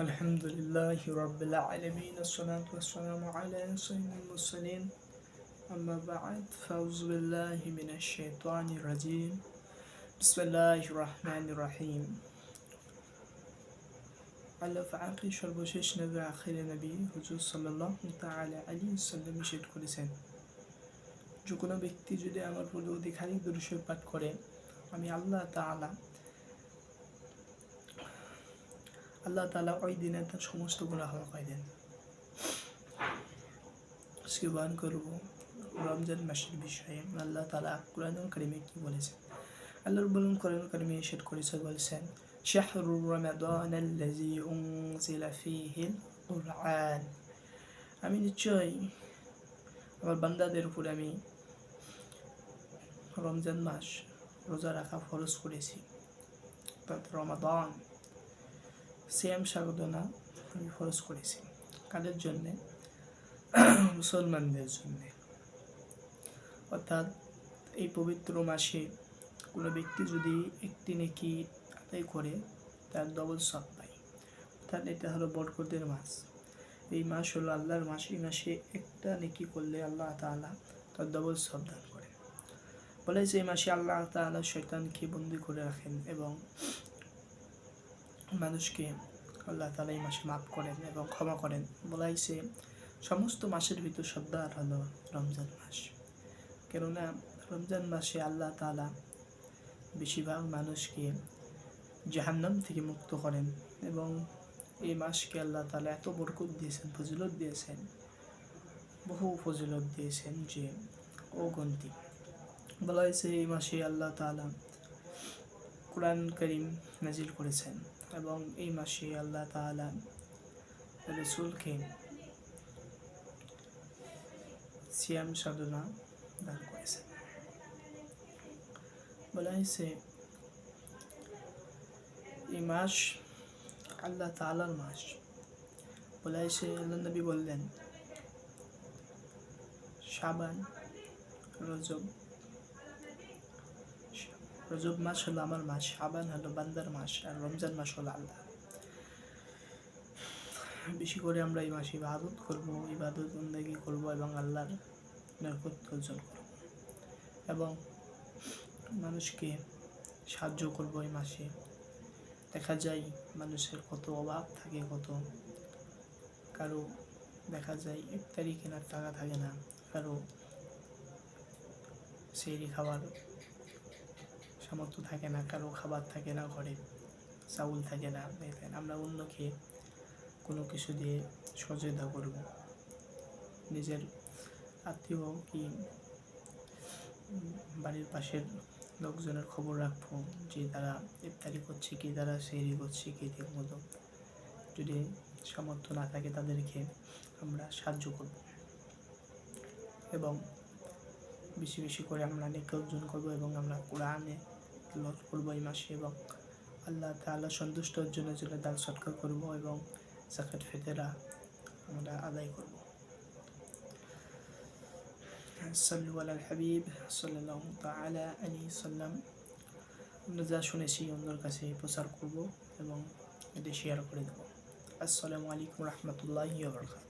আলহামদুলিল্লাহি রাব্বিল আলামিন আসসালাতু ওয়াসসালামু আলা সাইয়্যিদিল মুরসালিন আম্মা বা'দ ফাউযু বিল্লাহি মিনাশ শাইতানির রাজিম বিসমিল্লাহির রহমানির রহিম আল্লাহ পাকের সর্বশেষ নবী আখিরে নবী হুজুর সাল্লাল্লাহু তাআলা আলাইহি ওয়াসাল্লাম ইরশাদ করেছেন, যে কোনো ব্যক্তি যদি আমার প্রতি অধিকারিক দরুদ শরীফ পাঠ করে আমি আল্লাহ তাআলা ওই দিনে তার সমস্ত গুনাহ ক্ষমা করে দেন। আজকে বয়ান করব রমজান মাসের বিষয়ে। আল্লাহ তাআলা কুরআনুল কারীমে কি বলেছেন? আল্লাহ রাব্বুল কুরআনুল কারীমে ইরশাদ বলছেন, শাহরুর রমাদানাল্লাযী উনজিলা ফীহিল কুরআন। আমি নিশ্চয়ই আমার বান্দাদের উপর আমি রমজান মাস রোজা রাখা ফরজ করেছি, অর্থাৎ রমাদান সিয়াম সাধনা আমি ফরজ করেছি। কাদের জন্যে? মুসলমানদের জন্যে। অর্থাৎ এই পবিত্র মাসে কোনো ব্যক্তি যদি একটি নেকি আদায় করে তার ডবল সওয়াব পায়। অর্থাৎ এটা হলো বরকতের মাস। এই মাস হলো আল্লাহর মাস। এই মাসে একটা নেকি করলে আল্লাহ তাআলা তার ডবল সওয়াব দান করেন। বলে যে এই মাসে আল্লাহ তাআলা শয়তানকে বন্দী করে রাখেন এবং মানুষকে আল্লাহ তাআলা এই মাসে মাফ করেন এবং ক্ষমা করেন। বলা হয়েছে সমস্ত মাসের ভিতর সর্দার হলো রমজান মাস। কেননা রমজান মাসে আল্লাহ তাআলা বেশিরভাগ মানুষকে জাহান্নাম থেকে মুক্ত করেন এবং এই মাসকে আল্লাহ তাআলা এত বরকত দিয়েছেন, ফজিলত দিয়েছেন, বহু ফজিলত দিয়েছেন যে অগন্তি। বলা হয়েছে এই মাসে আল্লাহ তাআলা কুরআন কারীম নাজিল করেছেন এবং এই মাসে আল্লাহ তাআলা রাসূলকে সিয়াম সাধনা দান করেছেন। বলা হয়েছে এই মাস আল্লাহ তাআলার মাস। বলা হয়েছে আল্লাহ নবী বললেন, শাবান রজব মাস হলো আমার মাস, শাবান হলো বান্দার মাস, আর রমজান মাস হলো আল্লাহ। বেশি করে আমরা এই মাসে ইবাদত করবো, ইবাদত বন্দেগী করবো এবং আল্লাহর নৈকট্য অর্জন করব এবং মানুষকে সাহায্য করব। এই মাসে দেখা যায় মানুষের কত অভাব থাকে, কারো দেখা যায় ইফতারি কেনার টাকা থাকে না, কারো সেহরি খাওয়ার সামর্থ্য থাকে না, কারো খাবার থাকে না, ঘরে চাউল থাকে না। আমরা অন্যকে কোনো কিছু দিয়ে সহযোগিতা করব, নিজের আত্মীয় কি বাড়ির পাশের লোকজনের খবর রাখবো যে তারা ইফতারি করছে কি, তারা সেহরি করছে কি ঠিক মতো। যদি সামর্থ্য না থাকে তাদেরকে আমরা সাহায্য করব এবং বেশি বেশি করে আমরা নেকি অর্জন করবো এবং আমরা কোরআনে তেলাওয়াত করবো এই মাসে এবং আল্লাহ তাআলা সন্তুষ্ট অর্জনের জন্য দান সৎকার করবো এবং যাকাত ফিতরা আমরা আদায় করব। সাল্লু আলাল হাবিব সাল্লাল্লাহু তাআলা আলাইহি ওয়াসাল্লাম। আমরা যা শুনেছি অন্যের কাছে প্রচার করব এবং এটা শেয়ার করে দেব। আসসালামু আলাইকুম ওয়া রাহমাতুল্লাহি ওয়া বারাকাতুহু।